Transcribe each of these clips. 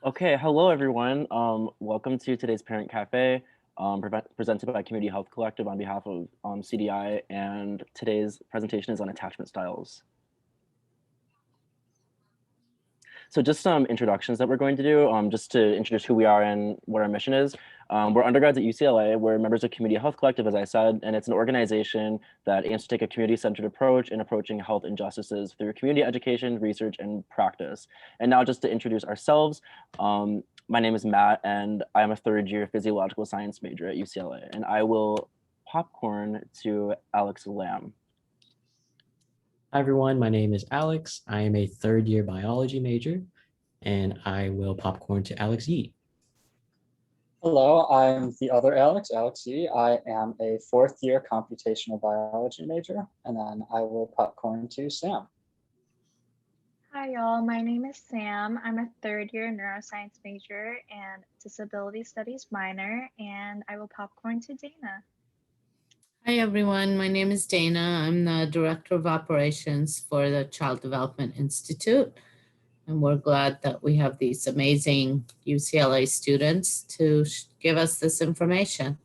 Okay, hello everyone. Welcome to today's Parent Cafe, presented by Community Health Collective on behalf of CDI, and today's presentation is on attachment styles. So just some introductions that we're going to do, just to introduce who we are and what our mission is. We're undergrads at UCLA. We're members of Community Health Collective, as I said, and it's an organization that aims to take a community-centered approach in approaching health injustices through community education, research, and practice. And now just to introduce ourselves, my name is Matt, and I'm a third-year physiological science major at UCLA, and I will popcorn to Alex Lamb. Hi everyone, my name is Alex. I am a third-year biology major, and I will popcorn to Alex Yee. Hello, I'm the other Alex, Alex Yee. I am a fourth-year computational biology major, and then I will popcorn to Sam. Hi y'all, my name is Sam. I'm a third-year neuroscience major and disability studies minor, and I will popcorn to Dana. Hi everyone, my name is Dana. I'm the Director of Operations for the Child Development Institute. And we're glad that we have these amazing UCLA students to give us this information.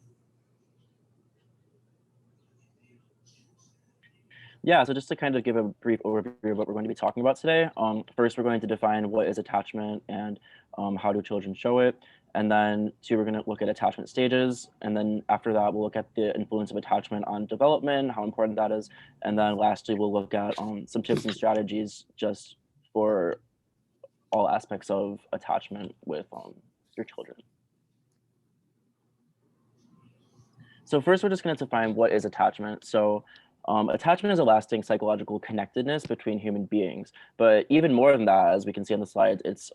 Yeah, so just to kind of give a brief overview of what we're going to be talking about today. First, we're going to define what is attachment and how do children show it. And then two, we're going to look at attachment stages. And then after that, we'll look at the influence of attachment on development, how important that is. And then lastly, we'll look at some tips and strategies just for all aspects of attachment with your children. So first, we're just going to define what is attachment. So attachment is a lasting psychological connectedness between human beings. But even more than that, as we can see on the slides, it's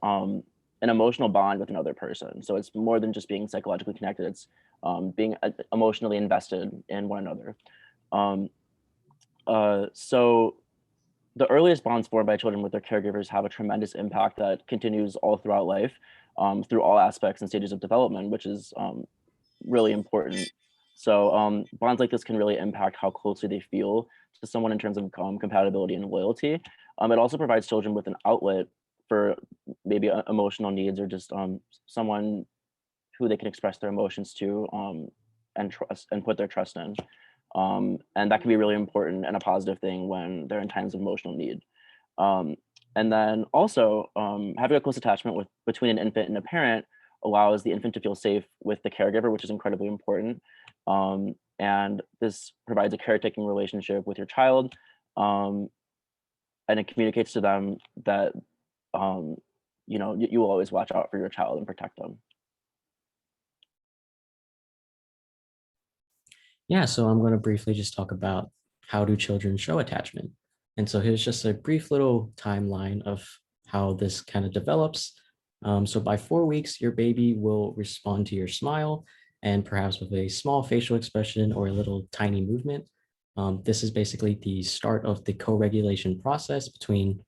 an emotional bond with another person. So it's more than just being psychologically connected. It's being emotionally invested in one another. So the earliest bonds formed by children with their caregivers have a tremendous impact that continues all throughout life, through all aspects and stages of development, which is really important. So bonds like this can really impact how closely they feel to someone in terms of compatibility and loyalty. It also provides children with an outlet for maybe emotional needs or just someone who they can express their emotions to and trust and put their trust in. And that can be really important and a positive thing when they're in times of emotional need. And then also having a close attachment between an infant and a parent allows the infant to feel safe with the caregiver, which is incredibly important. And this provides a caretaking relationship with your child. And it communicates to them that, you will always watch out for your child and protect them. Yeah, so I'm going to briefly just talk about how do children show attachment. And so here's just a brief little timeline of how this kind of develops. So by 4 weeks, your baby will respond to your smile and perhaps with a small facial expression or a little tiny movement. This is basically the start of the co-regulation process between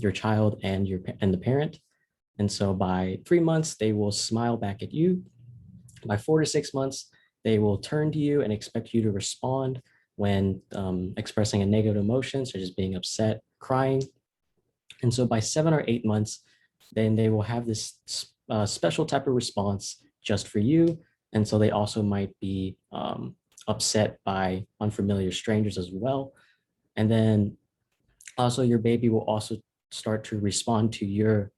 your child and the parent. And so by 3 months, they will smile back at you. By 4 to 6 months, they will turn to you and expect you to respond when expressing a negative emotion, such as being upset, crying. And so by 7 or 8 months, then they will have this special type of response just for you. And so they also might be upset by unfamiliar strangers as well. And then also your baby will also start to respond to your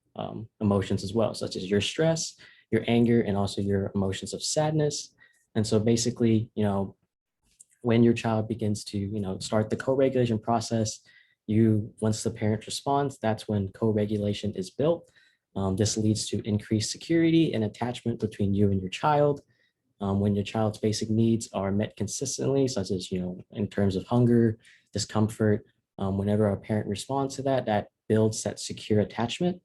emotions as well, such as your stress, your anger, and also your emotions of sadness. And so basically, when your child begins to, start the co-regulation process, once the parent responds, that's when co-regulation is built. This leads to increased security and attachment between you and your child. When your child's basic needs are met consistently, such as, in terms of hunger, discomfort, whenever a parent responds to that, that builds that secure attachment.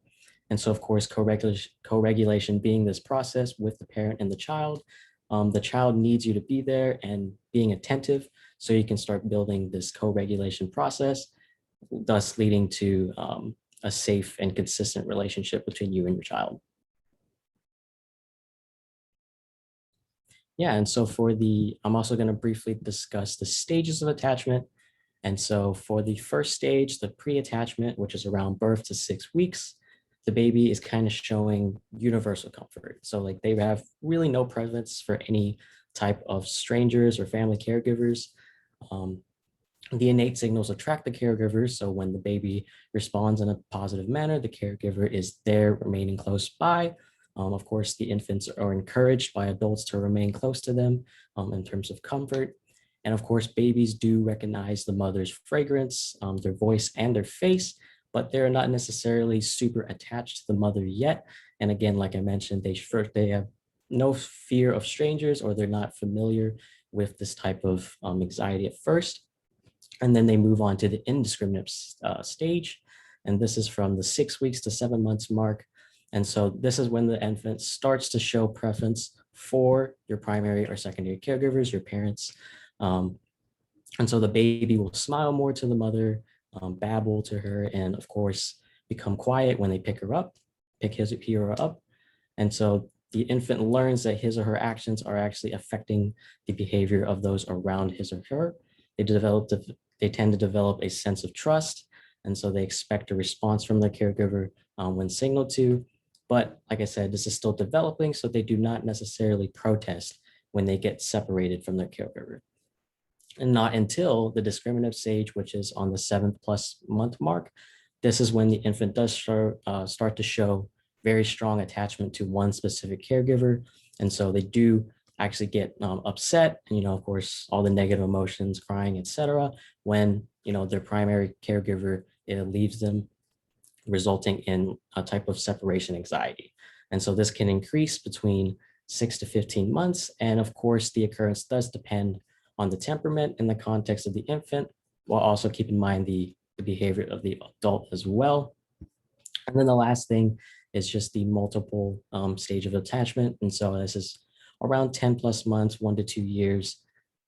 And so, of course, co-regulation being this process with the parent and the child needs you to be there and being attentive so you can start building this co-regulation process, thus leading to a safe and consistent relationship between you and your child. Yeah, and so I'm also going to briefly discuss the stages of attachment. And so for the first stage, the pre-attachment, which is around birth to 6 weeks, the baby is kind of showing universal comfort. So like they have really no preference for any type of strangers or family caregivers. The innate signals attract the caregivers. So when the baby responds in a positive manner, the caregiver is there remaining close by. Of course, the infants are encouraged by adults to remain close to them in terms of comfort. And of course, babies do recognize the mother's fragrance, their voice, and their face, but they're not necessarily super attached to the mother yet. And again, like I mentioned, they have no fear of strangers, or they're not familiar with this type of anxiety at first. And then they move on to the indiscriminate stage. And this is from the 6 weeks to 7 months mark. And so this is when the infant starts to show preference for your primary or secondary caregivers, your parents. And so the baby will smile more to the mother, babble to her, and of course, become quiet when they pick her up, pick he or her up. And so the infant learns that his or her actions are actually affecting the behavior of those around his or her. They tend to develop a sense of trust. And so they expect a response from their caregiver when signaled to. But like I said, this is still developing, so they do not necessarily protest when they get separated from their caregiver. And not until the discriminative stage, which is on the 7+ month mark, this is when the infant does start to show very strong attachment to one specific caregiver. And so they do actually get upset, and, of course, all the negative emotions, crying, etc., when, their primary caregiver leaves them, resulting in a type of separation anxiety. And so this can increase between 6 to 15 months. And of course, the occurrence does depend on the temperament and the context of the infant, while also keep in mind the behavior of the adult as well. And then the last thing is just the multiple stage of attachment. And so this is around 10+ months, 1 to 2 years,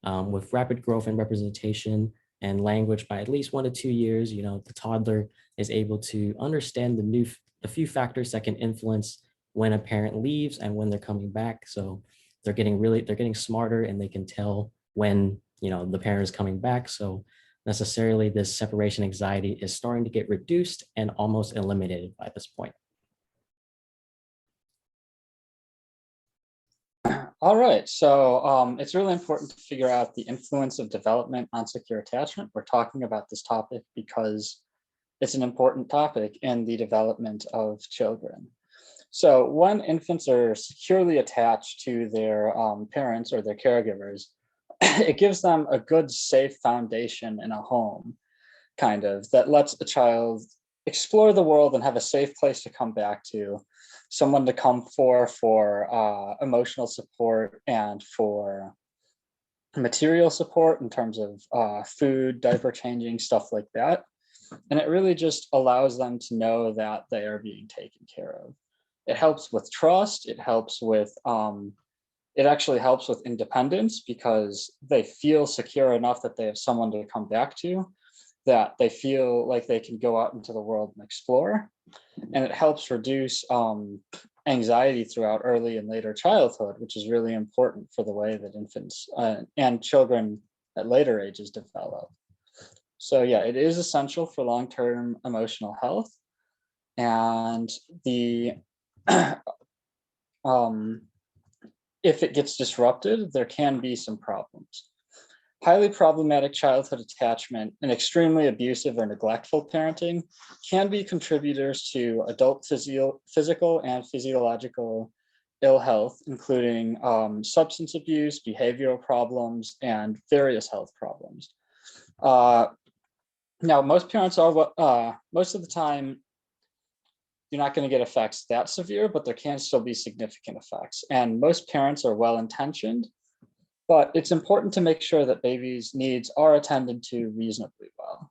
with rapid growth and representation and language by at least 1 to 2 years. The toddler is able to understand the few factors that can influence when a parent leaves and when they're coming back. So they're getting smarter, and they can tell when the parent is coming back. So necessarily this separation anxiety is starting to get reduced and almost eliminated by this point. All right, so it's really important to figure out the influence of development on secure attachment. We're talking about this topic because it's an important topic in the development of children. So when infants are securely attached to their parents or their caregivers, it gives them a good, safe foundation in a home, kind of, that lets the child explore the world and have a safe place to come back to, someone to come for emotional support and for material support in terms of food, diaper changing, stuff like that. And it really just allows them to know that they are being taken care of. It helps with trust. It helps with, it actually helps with independence, because they feel secure enough that they have someone to come back to, that they feel like they can go out into the world and explore. And it helps reduce anxiety throughout early and later childhood, which is really important for the way that infants and children at later ages develop. So yeah, it is essential for long-term emotional health. And if it gets disrupted, there can be some problems. Highly problematic childhood attachment and extremely abusive or neglectful parenting can be contributors to adult physical and physiological ill health, including substance abuse, behavioral problems, and various health problems. Now, most parents are, most of the time, you're not going to get effects that severe, but there can still be significant effects. And most parents are well-intentioned, but it's important to make sure that babies' needs are attended to reasonably well.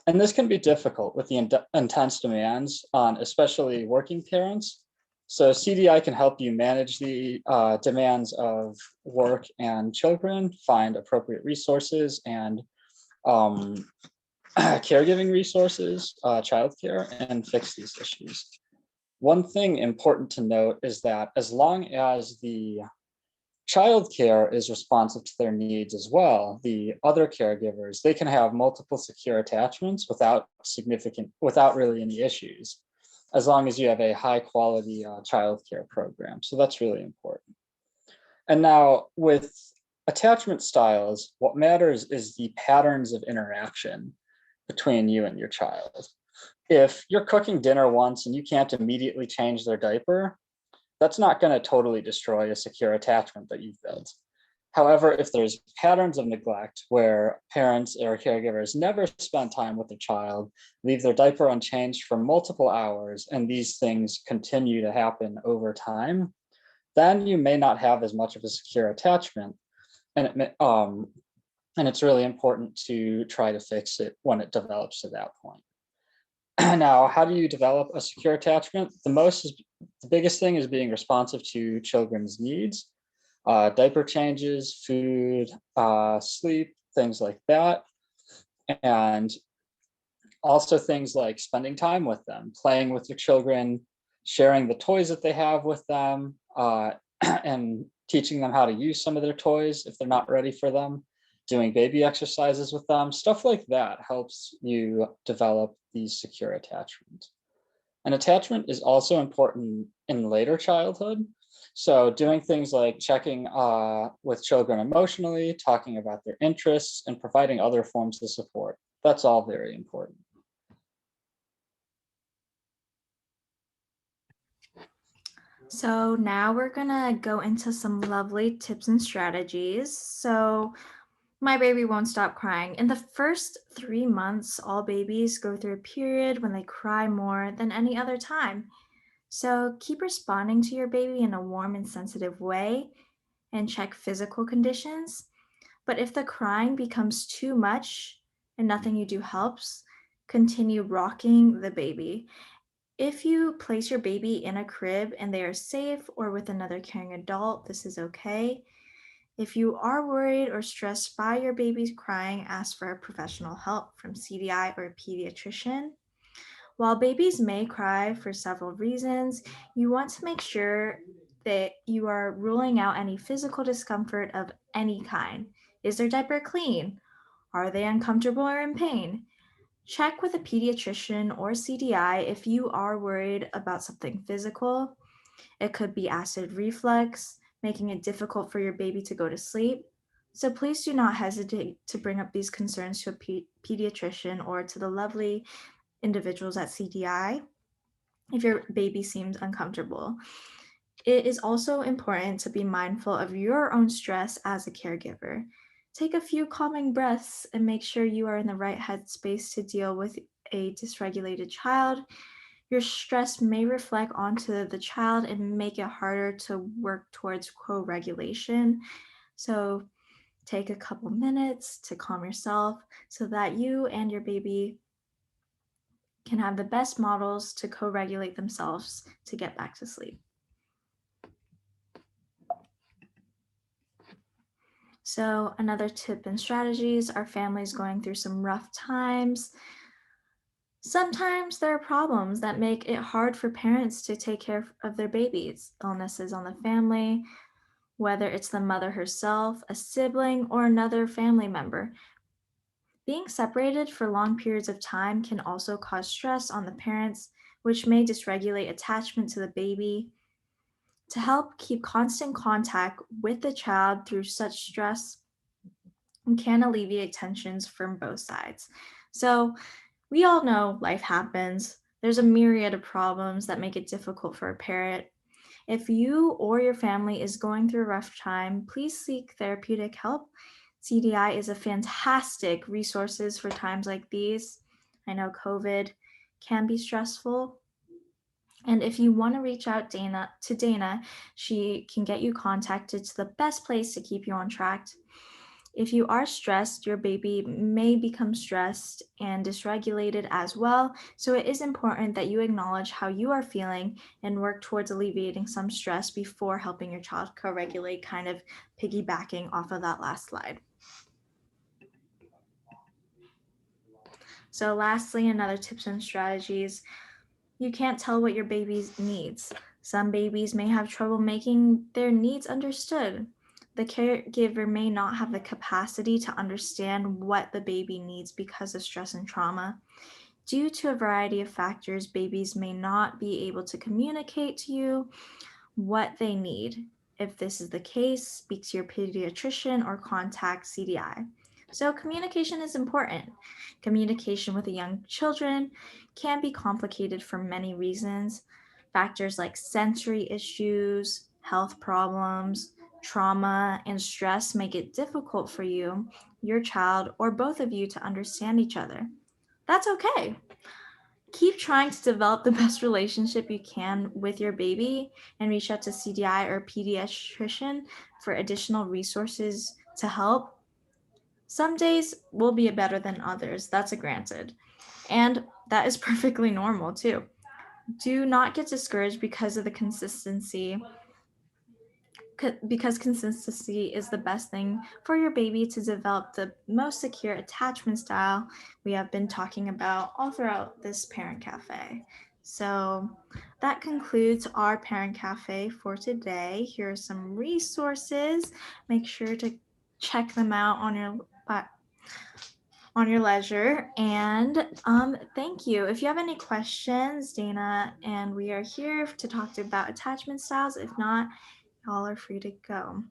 And this can be difficult with the intense demands on especially working parents. So CDI can help you manage the demands of work and children, find appropriate resources and caregiving resources, childcare, and fix these issues. One thing important to note is that as long as the childcare is responsive to their needs as well, the other caregivers, they can have multiple secure attachments without really any issues. as long as you have a high quality childcare program. So that's really important. And now with attachment styles, what matters is the patterns of interaction between you and your child. If you're cooking dinner once and you can't immediately change their diaper, that's not going to totally destroy a secure attachment that you've built. However, if there's patterns of neglect where parents or caregivers never spend time with their child, leave their diaper unchanged for multiple hours, and these things continue to happen over time, then you may not have as much of a secure attachment. And it's really important to try to fix it when it develops to that point. Now, how do you develop a secure attachment? The biggest thing is being responsive to children's needs, diaper changes, food, sleep, things like that. And also things like spending time with them, playing with your children, sharing the toys that they have with them, and teaching them how to use some of their toys if they're not ready for them, doing baby exercises with them, stuff like that helps you develop these secure attachments. And attachment is also important in later childhood. So doing things like checking with children emotionally, talking about their interests, and providing other forms of support. That's all very important. So now we're gonna go into some lovely tips and strategies. So my baby won't stop crying. In the first 3 months, all babies go through a period when they cry more than any other time. So keep responding to your baby in a warm and sensitive way and check physical conditions. But if the crying becomes too much and nothing you do helps, continue rocking the baby. If you place your baby in a crib and they are safe or with another caring adult, this is okay. If you are worried or stressed by your baby's crying, ask for professional help from CDI or a pediatrician. While babies may cry for several reasons, you want to make sure that you are ruling out any physical discomfort of any kind. Is their diaper clean? Are they uncomfortable or in pain? Check with a pediatrician or CDI if you are worried about something physical. It could be acid reflux, making it difficult for your baby to go to sleep. So please do not hesitate to bring up these concerns to a pediatrician or to the lovely individuals at CDI if your baby seems uncomfortable. It is also important to be mindful of your own stress as a caregiver. Take a few calming breaths and make sure you are in the right headspace to deal with a dysregulated child. Your stress may reflect onto the child and make it harder to work towards co-regulation. So take a couple minutes to calm yourself so that you and your baby can have the best models to co-regulate themselves to get back to sleep. So another tip and strategies are families going through some rough times. Sometimes there are problems that make it hard for parents to take care of their babies, illnesses on the family, whether it's the mother herself, a sibling, or another family member. Being separated for long periods of time can also cause stress on the parents, which may dysregulate attachment to the baby. To help keep constant contact with the child through such stress can alleviate tensions from both sides. So we all know life happens. There's a myriad of problems that make it difficult for a parent. If you or your family is going through a rough time, please seek therapeutic help. CDI is a fantastic resource for times like these. I know COVID can be stressful. And if you want to reach out to Dana, she can get you contacted to the best place to keep you on track. If you are stressed, your baby may become stressed and dysregulated as well. So it is important that you acknowledge how you are feeling and work towards alleviating some stress before helping your child co-regulate, kind of piggybacking off of that last slide. So lastly, another tips and strategies. You can't tell what your baby needs. Some babies may have trouble making their needs understood. The caregiver may not have the capacity to understand what the baby needs because of stress and trauma. Due to a variety of factors, babies may not be able to communicate to you what they need. If this is the case, speak to your pediatrician or contact CDI. So communication is important. Communication with young children can be complicated for many reasons. Factors like sensory issues, health problems, trauma, and stress make it difficult for you, your child, or both of you to understand each other. That's okay. Keep trying to develop the best relationship you can with your baby and reach out to CDI or pediatrician for additional resources to help. Some days will be better than others, that's a granted. And that is perfectly normal too. Do not get discouraged because of the consistency, because consistency is the best thing for your baby to develop the most secure attachment style we have been talking about all throughout this parent cafe. So that concludes our parent cafe for today. Here are some resources. Make sure to check them out on your leisure. And thank you. If you have any questions, Dana and we are here to talk about attachment styles. If not, y'all are free to go.